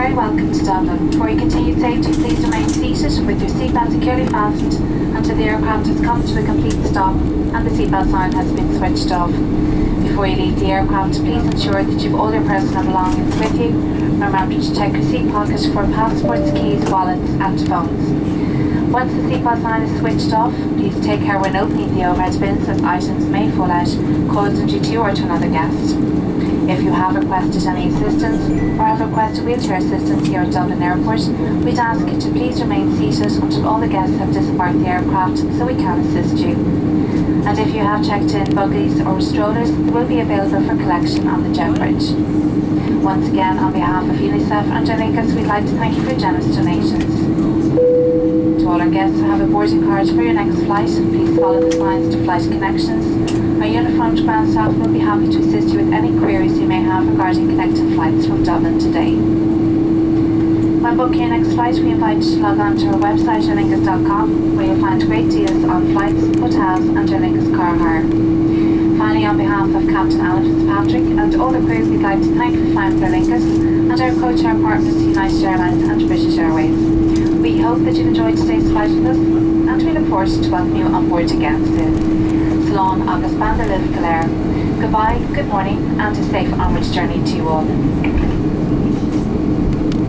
very welcome to Dublin. For your continued safety, please remain seated with your seatbelt securely fastened until the aircraft has come to a complete stop and the seatbelt sign has been switched off. Before you leave the aircraft, please ensure that you've all your personal belongings with you. Remember to check your seat pocket for passports, keys, wallets and phones. Once the seatbelt sign is switched off, please take care when opening the overhead bins as items may fall out, causing you to or to another guest. If you have requested any assistance or have requested wheelchair assistance here at Dublin Airport, we'd ask you to please remain seated until all the guests have disembarked the aircraft so we can assist you. And if you have checked in buggies or strollers, they will be available for collection on the jet bridge. Once again, on behalf of UNICEF and Aer Lingus, we'd like to thank you for your generous donations. To all our guests who have a boarding card for your next flight, please follow the signs to flight connections. Our uniformed ground staff will be happy to assist you with any queries you may have regarding connecting flights from Dublin today. When booking your next flight, we invite you to log on to our website airlingus.com, where you'll find great deals on flights, hotels and Aer Lingus car hire. Finally, on behalf of Captain Alan Fitzpatrick and all the crew, we'd like to thank you for flying with Aer Lingus and our co-chair partners United Airlines and British Airways. We hope that you've enjoyed today's flight with us, and we look forward to welcoming you on board again soon. Slán agus Banda Liv Galer. Goodbye, good morning, and a safe onwards journey to you all.